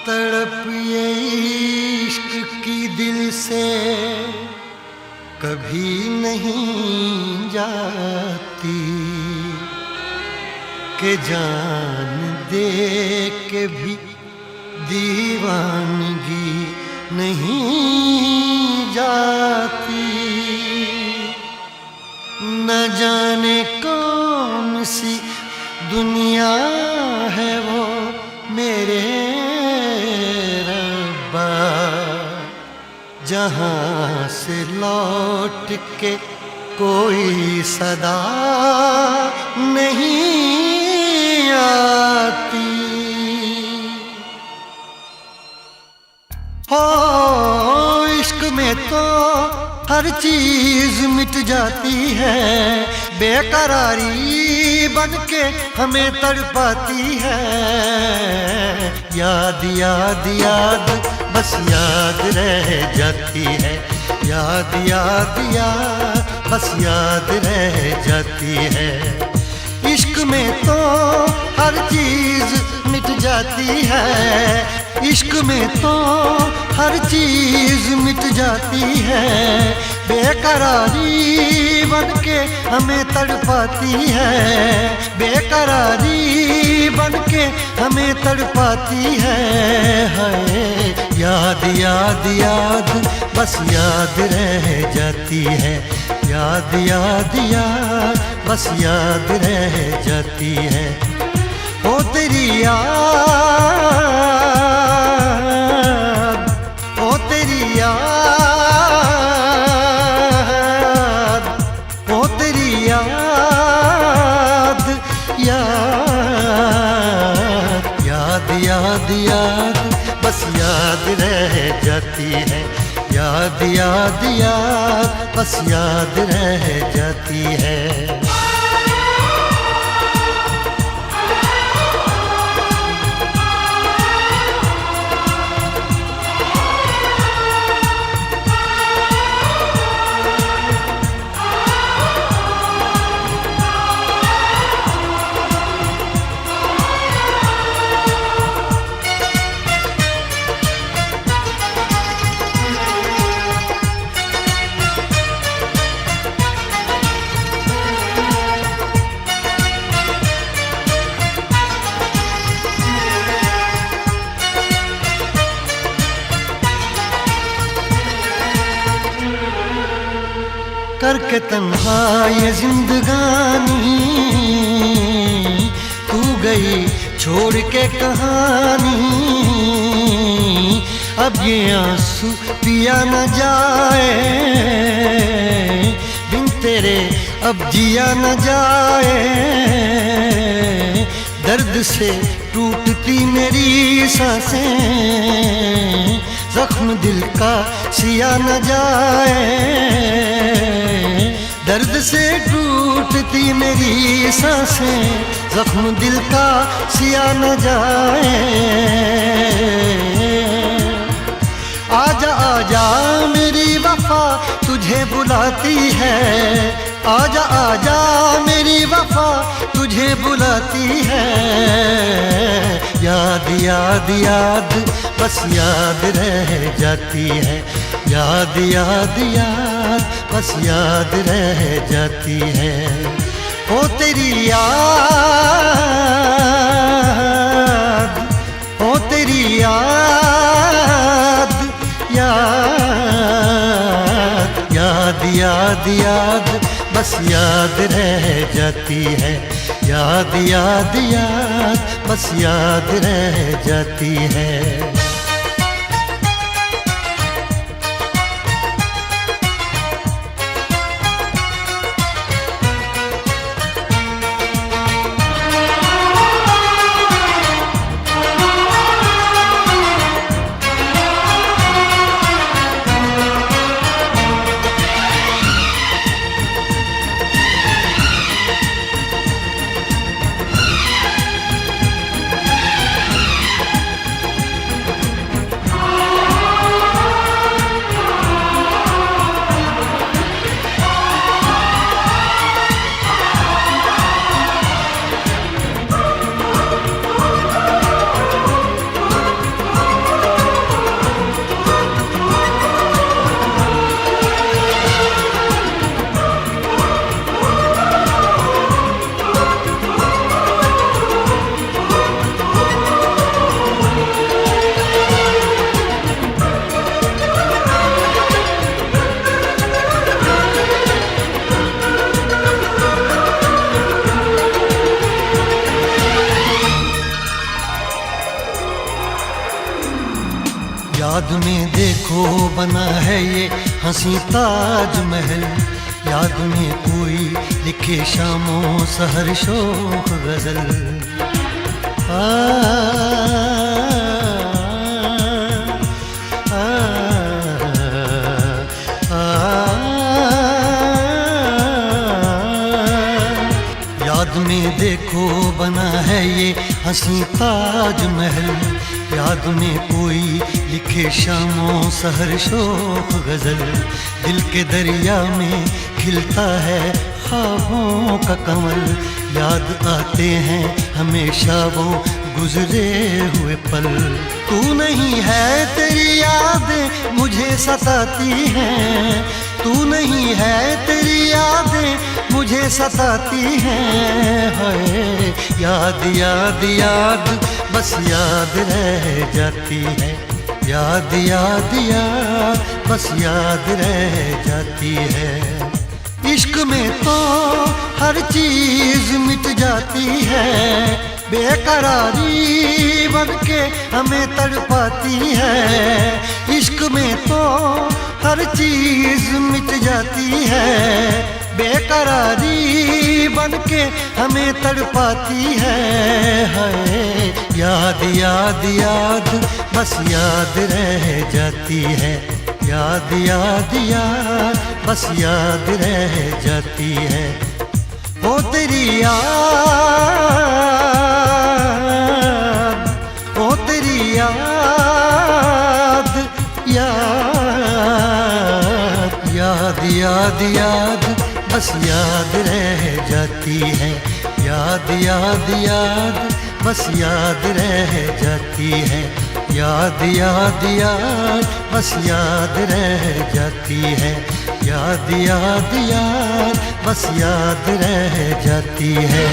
तड़प ये इश्क की दिल से कभी नहीं जाती कि जान दे के भी दीवानगी नहीं जाती। न जाने कौन सी दुनिया है वो मेरे रब्बा, जहाँ से लौट के कोई सदा नहीं आती। हो इश्क में तो हर चीज मिट जाती है, बेकरारी बन के हमें तड़पाती है। याद याद याद बस याद रह जाती है, याद याद याद बस याद रह जाती है। इश्क में तो हर चीज मिट जाती है, इश्क में तो हर चीज मिट जाती है। बेकरारी बन के हमें तड़पाती है, बेकरारी बन के हमें तड़पाती है। हाय याद याद याद बस याद रह जाती है, याद याद याद बस याद रह जाती है। ओ तेरी याद, ओ तेरी याद, ओ तेरी याद, याद याद याद याद बस याद रह जाती है, याद याद याद बस याद रह जाती है। करके तन्हा ये जिंदगानी तू गई छोड़ के कहानी। अब ये आंसू पिया न जाए बिन तेरे, अब जिया न जाए। दर्द से टूटती मेरी सांसें, जख्म दिल का सिया न जाए। दर्द से टूटती मेरी सांसें, जख्म दिल का सिया न जाए। आजा आजा मेरी वफा तुझे बुलाती है, आजा आजा मेरी वफा तुझे बुलाती है। याद याद याद बस याद रह जाती है, याद याद याद बस याद रह जाती है। ओ तेरी याद, ओ तेरी याद, याद याद याद याद बस याद रह जाती है, याद याद याद बस याद रह जाती है। याद में देखो बना है ये हंसी ताजमहल, याद में कोई लिखे शामों सहर शोक गजल। याद में देखो बना है ये हंसी ताजमहल, याद में कोई लिखे शामों सहर शोक गजल। दिल के दरिया में खिलता है ख्वाबों का कमल, याद आते हैं हमेशा वो गुजरे हुए पल। तू नहीं है तेरी यादें मुझे सताती हैं, तू नहीं है तेरी यादें मुझे सताती हैं। हाय याद याद याद बस याद रह जाती है, याद याद याद बस याद रह जाती है। इश्क में तो हर चीज मिट जाती है, बेकरारी बनके हमें तड़पाती है। इश्क में तो हर चीज मिट जाती है, बेकरारी बनके हमें तड़पाती है। हाय याद याद याद बस याद रह जाती है, याद याद याद बस याद रह जाती है। ओ तेरी याद, ओ तेरी याद, याद याद याद याद बस याद रह जाती है, याद याद याद बस याद रह जाती है। याद याद याद बस याद रह जाती है, याद याद याद बस याद रह जाती है।